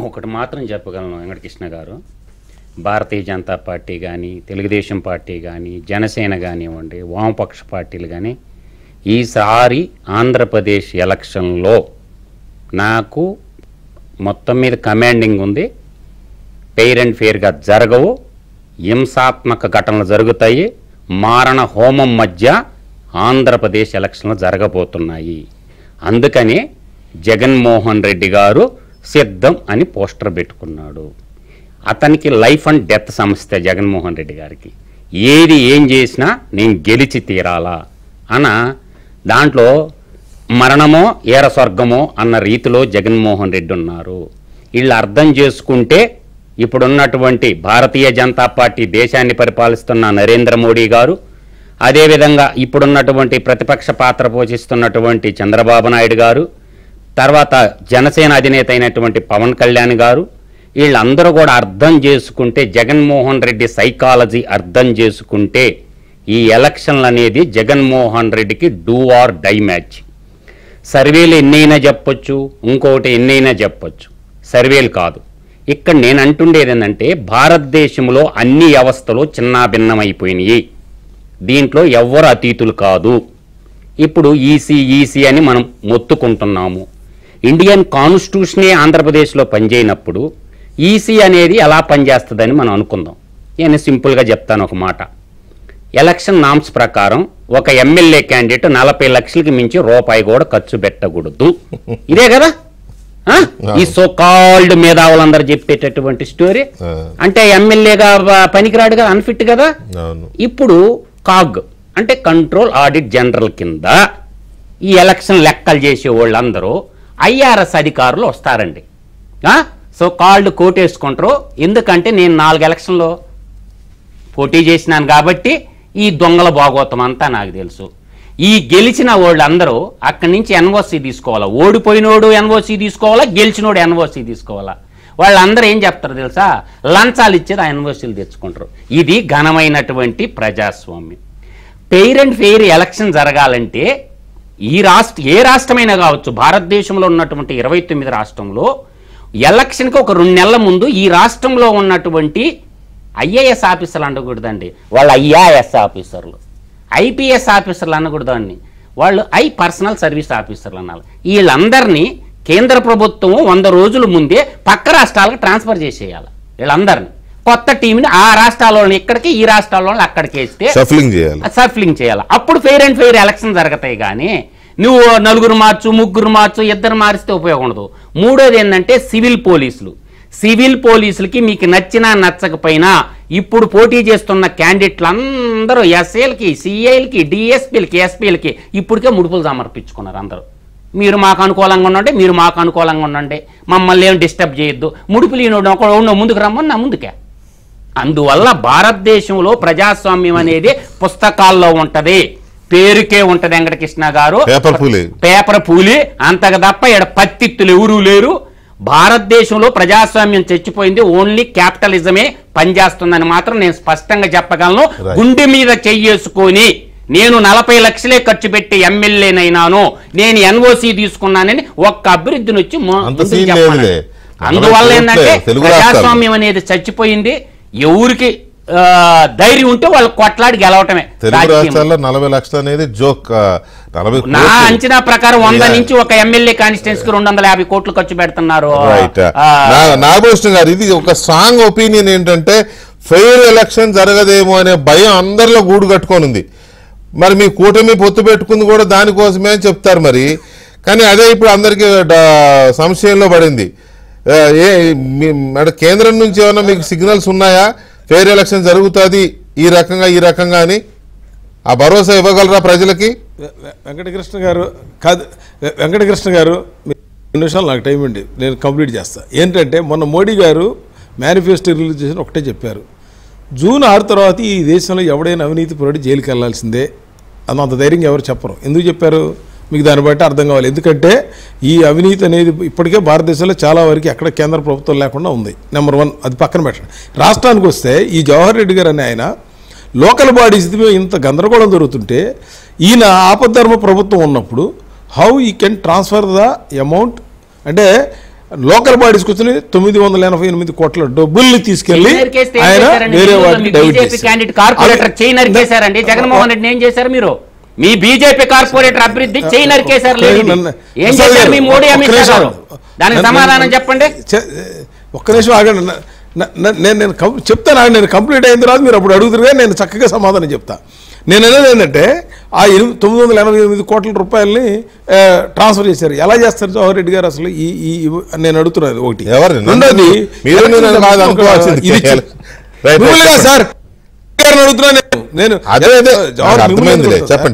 ఒకటి మాత్రం చెప్పగలను వెంకటకృష్ణ గారు, భారతీయ జనతా పార్టీ కానీ తెలుగుదేశం పార్టీ కానీ జనసేన కానివ్వండి వామపక్ష పార్టీలు కానీ ఈసారి ఆంధ్రప్రదేశ్ ఎలక్షన్లో నాకు మొత్తం మీద కమాండింగ్ ఉంది. ఫెయిర్ అండ్ ఫెయిర్గా జరగవు, హింసాత్మక ఘటనలు జరుగుతాయి, మారణ హోమం మధ్య ఆంధ్రప్రదేశ్ ఎలక్షన్లు జరగబోతున్నాయి. అందుకని జగన్మోహన్ రెడ్డి గారు సిద్ధం అని పోస్టర్ పెట్టుకున్నాడు. అతనికి లైఫ్ అండ్ డెత్ సమస్య జగన్మోహన్ రెడ్డి గారికి. ఏం చేసినా నేను గెలిచి తీరాలా అన్న దాంట్లో మరణమో ఏర స్వర్గమో అన్న రీతిలో జగన్మోహన్ రెడ్డి ఉన్నారు. వీళ్ళు అర్థం చేసుకుంటే ఇప్పుడున్నటువంటి భారతీయ జనతా పార్టీ దేశాన్ని పరిపాలిస్తున్న నరేంద్ర మోడీ గారు, అదేవిధంగా ఇప్పుడున్నటువంటి ప్రతిపక్ష పాత్ర పోషిస్తున్నటువంటి చంద్రబాబు నాయుడు గారు, తర్వాత జనసేన అధినేత అయినటువంటి పవన్ కళ్యాణ్ గారు, వీళ్ళందరూ కూడా అర్థం చేసుకుంటే, జగన్మోహన్ రెడ్డి సైకాలజీ అర్థం చేసుకుంటే ఈ ఎలక్షన్లు అనేది జగన్మోహన్ రెడ్డికి డూ ఆర్ డై మ్యాచ్. సర్వేలు ఎన్నైనా చెప్పొచ్చు, ఇంకొకటి ఎన్నైనా చెప్పొచ్చు, సర్వేలు కాదు. ఇక్కడ నేను అంటుండేది ఏంటంటే భారతదేశంలో అన్ని వ్యవస్థలు చిన్నాభిన్నమైపోయినాయి. దీంట్లో ఎవ్వరు అతీతులు కాదు. ఇప్పుడు ఈసీ అని మనం మొత్తుకుంటున్నాము. ఇండియన్ కాన్స్టిట్యూషనే ఆంధ్రప్రదేశ్లో పనిచేయనప్పుడు ఈసీ అనేది ఎలా పనిచేస్తుందని మనం అనుకుందాం. నేను సింపుల్గా చెప్తాను ఒక మాట. ఎలక్షన్ నామ్స్ ప్రకారం ఒక ఎమ్మెల్యే క్యాండిడేట్ 40 లక్షలకి మించి రూపాయి కూడా ఖర్చు పెట్టకూడదు. ఇదే కదా ఈ సో కాల్డ్ మేధావులందరూ చెప్పేటటువంటి స్టోరీ. అంటే ఎమ్మెల్యేగా పనికిరాడు కదా, అన్ఫిట్ కదా. ఇప్పుడు కాగ్ అంటే కంట్రోల్ ఆడిట్ జనరల్ కింద ఈ ఎలక్షన్ లెక్కలు చేసే వాళ్ళందరూ IRS అధికారులు వస్తారండి. సో కాళ్ళు కోటేసుకుంటారు. ఎందుకంటే నేను 4 ఎలక్షన్లో పోటీ చేసినాను కాబట్టి ఈ దొంగల భాగోతం అంతా నాకు తెలుసు. ఈ గెలిచిన వాళ్ళందరూ అక్కడి నుంచి ఎన్ఓసి తీసుకోవాలా, ఓడిపోయినోడు ఎన్ఓసి తీసుకోవాలా, గెలిచినోడు ఎన్ఓసి తీసుకోవాలా. వాళ్ళందరూ ఏం చెప్తారు తెలుసా, లంచాలు ఇచ్చేది ఆ ఎన్ఓసీలు తెచ్చుకుంటారు. ఇది ఘనమైనటువంటి ప్రజాస్వామ్యం. ఫెయిర్ అండ్ ఫెయిర్ ఎలక్షన్ జరగాలంటే ఏ రాష్ట్రమైనా కావచ్చు, భారతదేశంలో ఉన్నటువంటి 29 రాష్ట్రంలో ఎలక్షన్కి ఒక 2 నెలల ముందు ఈ రాష్ట్రంలో ఉన్నటువంటి ఐఏఎస్ ఆఫీసర్లు అనకూడదండి, వాళ్ళ ఐఆర్ఎస్ ఆఫీసర్లు, ఐపీఎస్ ఆఫీసర్లు అనకూడదండి, వాళ్ళు పర్సనల్ సర్వీస్ ఆఫీసర్లు అనాలి. వీళ్ళందరినీ కేంద్ర ప్రభుత్వం 100 రోజుల ముందే పక్క రాష్ట్రాలకు ట్రాన్స్ఫర్ చేసేయాలి. వీళ్ళందరినీ కొత్త టీంని ఆ రాష్ట్రాల్లో ఇక్కడికి, ఈ రాష్ట్రాల్లో అక్కడికి వేస్తే సఫ్లింగ్ చేయాలి. అప్పుడు ఫెయిర్ అండ్ ఫెయిర్ ఎలక్షన్ జరుగుతాయి. కానీ నువ్వు 4 మార్చు, 3 మార్చు, 2 మారిస్తే ఉపయోగం ఉండదు. మూడోది ఏంటంటే సివిల్ పోలీసులకి మీకు నచ్చినా నచ్చకపోయినా ఇప్పుడు పోటీ చేస్తున్న క్యాండిడేట్లు అందరూ ఎస్ఏలకి, సిఐలకి, డిఎస్పీలకి, ఎస్పీలకి ఇప్పటికే ముడుపులు సమర్పించుకున్నారు. అందరూ మీరు మాకు అనుకూలంగా ఉండండి, మీరు మాకు అనుకూలంగా ఉండండి, మమ్మల్ని ఏం డిస్టర్బ్ చేయొద్దు, ముడుపులు ఈయన ముందుకు రమ్మని నా ముందుకే. అందువల్ల భారతదేశంలో ప్రజాస్వామ్యం అనేది పుస్తకాల్లో ఉంటది, పేరుకే ఉంటది. వెంకటకృష్ణ గారు పేపర్ పూలి అంతకు తప్ప ఇక్కడ పత్తిత్తులు ఎవరూ లేరు. భారతదేశంలో ప్రజాస్వామ్యం చచ్చిపోయింది, ఓన్లీ క్యాపిటలిజమే పనిచేస్తుందని మాత్రం నేను స్పష్టంగా చెప్పగలను. గుండె మీద చెయ్యేసుకొని నేను 40 లక్షలే ఖర్చు పెట్టి ఎమ్మెల్యేనైనాను, నేను ఎన్ఓసి తీసుకున్నానని ఒక్క అభివృద్ధిని వచ్చి అందువల్ల ఏంటంటే ప్రజాస్వామ్యం అనేది చచ్చిపోయింది. ఎవరికి ధైర్యం ఉంటే వాళ్ళు కొట్లాడి గెలవటమే. 40 లక్షలు అనేది జోక్. నా అంచనా ప్రకారం 100 నుంచి ఒక ఎమ్మెల్యే కాన్స్టిట్యున్సీకి 250 కోట్లు ఖర్చు పెడుతున్నారు. నాగభూషణ్ గారు, ఇది ఒక స్ట్రాంగ్ ఒపీనియన్ ఏంటంటే ఫెయిర్ ఎలక్షన్ జరగదేమో అనే భయం అందరిలో గూడు కట్టుకొని ఉంది. మరి మీ కూటమి పొత్తు పెట్టుకుంది కూడా దానికోసమే అని చెప్తారు మరి. కానీ అదే ఇప్పుడు అందరికీ సంశయంలో పడింది. కేంద్రం నుంచి ఏమైనా మీకు సిగ్నల్స్ ఉన్నాయా, ఫెయిర్ ఎలక్షన్ జరుగుతుంది ఈ రకంగా అని ఆ భరోసా ఇవ్వగలరా ప్రజలకి? వెంకటకృష్ణ గారు 2 నిమిషాలు నాకు టైం అండి, నేను కంప్లీట్ చేస్తా. ఏంటంటే మొన్న మోడీ గారు మేనిఫెస్టో రిలీజ్ చేసిన ఒకటే చెప్పారు, జూన్ 6 తర్వాత ఈ దేశంలో ఎవడైనా అవినీతి పరుడు జైలుకి వెళ్లాల్సిందే. అంత ధైర్యం ఎవరు చెప్పరు. ఎందుకు చెప్పారు మీకు దాన్ని బట్టి అర్థం కావాలి. ఎందుకంటే ఈ అవినీతి అనేది ఇప్పటికే భారతదేశంలో చాలా వరకు ఎక్కడ కేంద్ర ప్రభుత్వం లేకుండా ఉంది. నెంబర్ 1 అది పక్కన పెట్టండి. రాష్ట్రానికి వస్తే ఈ జవహర్ రెడ్డి గారు అనే ఆయన లోకల్ బాడీస్ ఇంత గందరగోళం జరుగుతుంటే ఈయన ఆపద్ధర్మ ప్రభుత్వం ఉన్నప్పుడు హౌ ఈ కెన్ ట్రాన్స్ఫర్ ద అమౌంట్ అంటే లోకల్ బాడీస్కి వచ్చిన 988 కోట్ల డబ్బుల్ని తీసుకెళ్లి ఆయన వేరే వాటిని జగన్మోహన్ రెడ్డి ఏం చేశారు? మీరు మీ బీజేపీ కార్పొరేటర్ అభివృద్ధి చేయి నరికేశారు. ఏం చేశారు మీ మోడీ అమిత్ షా గారు? దానికి సమాధానం చెప్పండి. ఒక్క నిమిషం ఆగండి, నేను చెప్తాను. నేను కంప్లీట్ అయిన తర్వాత మీరు అప్పుడు అడుగుతారు కానీ నేను చక్కగా సమాధానం చెప్తా. నేను అనేది ఏంటంటే ఆ 988 కోట్ల రూపాయలని ట్రాన్స్ఫర్ చేశారు. ఎలా చేస్తారు జవహర్ రెడ్డి గారు అసలు? నేను అడుగుతున్నాను ఒకటి. రెండోది సార్ అడుగుతున్నాను నేను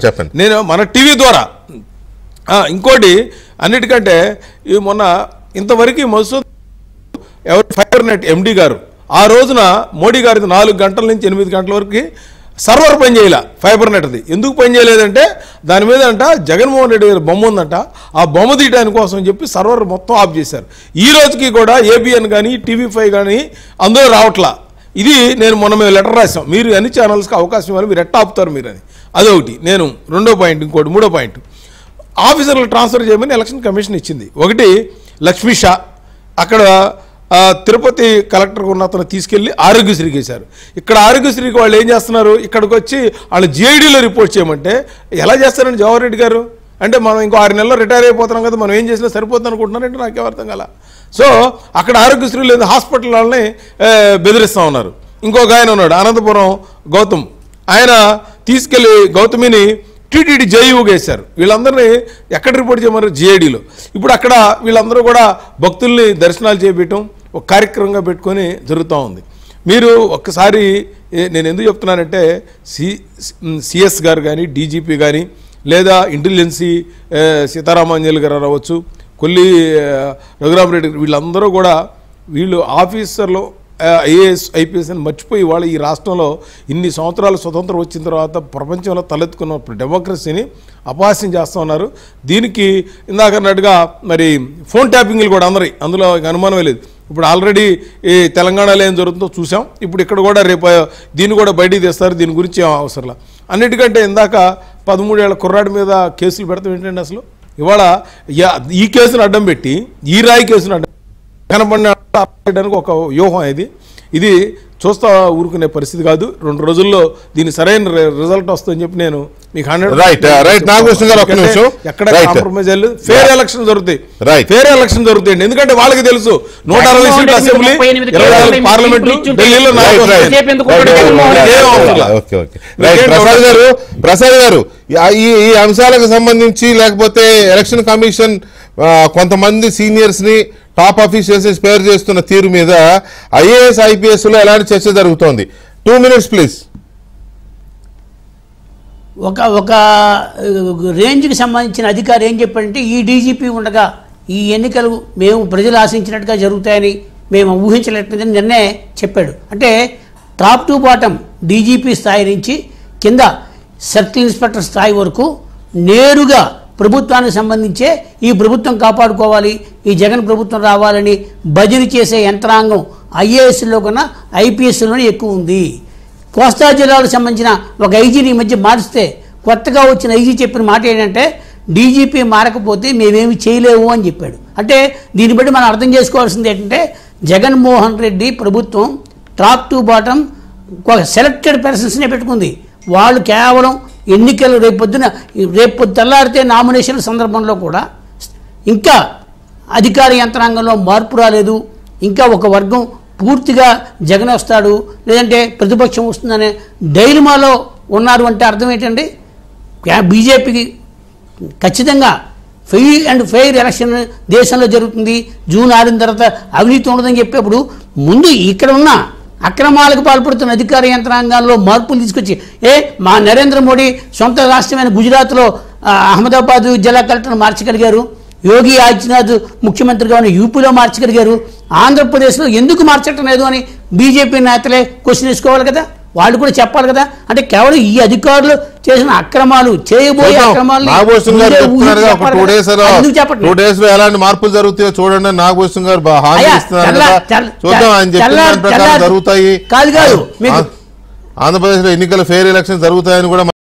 చెప్పండి. నేను మన టీవీ ద్వారా ఇంకోటి అన్నిటికంటే మొన్న ఇంతవరకు మసూద్ ఫైబర్ నెట్ ఎండి గారు ఆ రోజున మోడీ గారిది 4 గంటల నుంచి 8 గంటల వరకు సర్వర్ పని చేయాల ఫైబర్ నెట్ది. ఎందుకు పని చేయలేదంటే దాని మీద అంట జగన్మోహన్ రెడ్డి గారి బొమ్మ ఉందంట, ఆ బొమ్మ తీయడానికి కోసం చెప్పి సర్వర్ మొత్తం ఆఫ్ చేశారు. ఈ రోజుకి కూడా ఏబిఎన్ కానీ TV5 కానీ అందులో రావట్లా. ఇది నేను మొన్న మేము లెటర్ రాసాం, మీరు అన్ని ఛానల్స్కి అవకాశం ఇవ్వాలి, మీరు ఎట్లా ఆపుతారు మీరు అని. అదొకటి. నేను 2వ పాయింట్. ఇంకోటి 3వ పాయింట్, ఆఫీసర్లు ట్రాన్స్ఫర్ చేయమని ఎలక్షన్ కమిషన్ ఇచ్చింది. ఒకటి లక్ష్మీ షా, అక్కడ తిరుపతి కలెక్టర్గా ఉన్న అతను తీసుకెళ్లి ఆరోగ్యశ్రీకి వేశారు. ఇక్కడ ఆరోగ్యశ్రీకి వాళ్ళు ఏం చేస్తున్నారు, ఇక్కడికి వచ్చి వాళ్ళు GIDలో రిపోర్ట్ చేయమంటే ఎలా చేస్తారండి జవహర్ రెడ్డి గారు? అంటే మనం ఇంకో 6 నెలల్లో రిటైర్ అయిపోతున్నాం కదా, మనం ఏం చేసినా సరిపోతుంది అనుకుంటున్నారంటే నాకేం అర్థం కాల. సో అక్కడ ఆరోగ్యశ్రీ లేదు, హాస్పిటల్ వాళ్ళని బెదిరిస్తూ ఉన్నారు. ఇంకొక ఆయన ఉన్నాడు అనంతపురం గౌతమ్, ఆయన తీసుకెళ్లి గౌతమిని టీటీడీ జేయూగా వేశారు. వీళ్ళందరినీ ఎక్కడ రిపోర్ట్ చేయమన్నారు? GIDలో. ఇప్పుడు అక్కడ వీళ్ళందరూ కూడా భక్తుల్ని దర్శనాలు చేపించడం ఒక కార్యక్రమంగా పెట్టుకొని జరుగుతూ ఉంది. మీరు ఒక్కసారి నేను ఎందుకు చెప్తున్నానంటే CS గారు కానీ DGP కానీ లేదా ఇంటెలిజెన్సీ సీతారామాంజలి గారు రావచ్చు, కొల్లి రఘురామరెడ్డి, వీళ్ళందరూ కూడా వీళ్ళు ఆఫీసర్లు ఐఏఎస్ ఐపీఎస్ అని మర్చిపోయి వాళ్ళు ఈ రాష్ట్రంలో ఇన్ని సంవత్సరాలు స్వతంత్రం వచ్చిన తర్వాత ప్రపంచంలో తలెత్తుకున్న డెమోక్రసీని అపహాస్యం చేస్తూ ఉన్నారు. దీనికి ఇందాక అన్నట్టుగా మరి ఫోన్ ట్యాపింగ్లు కూడా అందులో అనుమానమే లేదు. ఇప్పుడు ఆల్రెడీ ఈ తెలంగాణలో ఏం జరుగుతుందో చూసాం. ఇప్పుడు ఇక్కడ కూడా రేపు దీన్ని కూడా బయటికి తెస్తారు. దీని గురించి ఏం అవసరం. అన్నిటికంటే ఇందాక 13 ఏళ్ల కుర్రాడి మీద కేసులు పెడతాం ఏంటంటే అసలు ఇవాళ ఈ కేసును అడ్డం పెట్టి ఈ రాయి కేసును అడ్డం కనపడడానికి ఒక వ్యూహం ఇది చూస్తా ఊరుకునే పరిస్థితి కాదు. 2 రోజుల్లో దీని సరైన రిజల్ట్ వస్తుందని చెప్పి నేను మీకు 100% ఎక్కడ కాంప్రమైజ్ అయ్యలేదు. ఫేర్ ఎలక్షన్ జరుగుతాయి. ఎందుకంటే వాళ్ళకి తెలుసు 160 సీట్లు అసెంబ్లీ, 24 పార్లమెంటు, ఢిల్లీలో ప్రసాద్ గారు ఈ అంశాలకు సంబంధించి లేకపోతే ఎలక్షన్ కమిషన్ కొంతమంది సీనియర్స్ ని టాప్ ఆఫీషియల్స్ స్పేర్ చేస్తున్న తీరు మీద ఐఏఎస్ ఐపీఎస్ లో ఎలాంటి చర్చ జరుగుతోంది? 2 minutes ప్లీజ్. ఒక రేంజ్కి సంబంధించిన అధికారి ఏం చెప్పారంటే ఈ డీజీపీ ఉండగా ఈ ఎన్నికలు మేము ప్రజలు ఆశించినట్టుగా జరుగుతాయని మేము ఊహించలేదని నిన్నే చెప్పాడు. అంటే టాప్ టు బాటం డీజీపీ స్థాయి నుంచి కింద సర్కిల్ ఇన్స్పెక్టర్ స్థాయి వరకు నేరుగా ప్రభుత్వానికి సంబంధించే ఈ ప్రభుత్వం కాపాడుకోవాలి, ఈ జగన్ ప్రభుత్వం రావాలని భజన చేసే యంత్రాంగం ఐఏఎస్లో కన్నా ఐపీఎస్లోనే ఎక్కువ ఉంది. కోస్తా జిల్లాలకు సంబంధించిన ఒక ఐజీని ఈ మధ్య మారిస్తే కొత్తగా వచ్చిన ఐజీ చెప్పిన మాట ఏంటంటే డీజీపీ మారకపోతే మేమేమి చేయలేము అని చెప్పాడు. అంటే దీన్ని బట్టి మనం అర్థం చేసుకోవాల్సింది ఏంటంటే జగన్మోహన్ రెడ్డి ప్రభుత్వం టాప్ టు బాటం ఒక సెలెక్టెడ్ పర్సన్స్నే పెట్టుకుంది. వాళ్ళు కేవలం ఎన్నికలు రేపు తెల్లారితే నామినేషన్ సందర్భంలో కూడా ఇంకా అధికార యంత్రాంగంలో మార్పు రాలేదు. ఇంకా ఒక వర్గం పూర్తిగా జగన్ వస్తాడు లేదంటే ప్రతిపక్షం వస్తుందనే డైలమాలో ఉన్నారు. అంటే అర్థం ఏంటండి, బీజేపీకి ఖచ్చితంగా ఫెయిర్ ఎలక్షన్ దేశంలో జరుగుతుంది. జూన్ 6 తర్వాత అవినీతి ఉండదని చెప్పేప్పుడు ముందు ఇక్కడ ఉన్న అక్రమాలకు పాల్పడుతున్న అధికార యంత్రాంగాల్లో మార్పులు తీసుకొచ్చి మా నరేంద్ర మోడీ సొంత రాష్ట్రమైన గుజరాత్లో అహ్మదాబాద్ జిల్లా కలెక్టర్ను మార్చగలిగారు, యోగి ఆదిత్యనాథ్ ముఖ్యమంత్రిగా ఉన్న యూపీలో మార్చగలిగారు, ఆంధ్రప్రదేశ్లో ఎందుకు మార్చటం లేదు అని బీజేపీ నేతలే క్వశ్చన్ వేసుకోవాలి కదా, వాళ్ళు కూడా చెప్పాలి కదా. అంటే కేవలం ఈ అధికారులు చేసిన అక్రమాలు చేయబోయే అక్రమాలు ఎలాంటి మార్పులు జరుగుతాయో చూడండి. నాగభూషణ్ గారు హామీ ఇస్తున్నారు చూద్దాం. ఆయన చెప్పిన ప్రకారం జరుగుతాయి. కాదు ఆంధ్రప్రదేశ్ లో ఎన్నికలు ఫెయిర్ ఎలక్షన్ జరుగుతాయని కూడా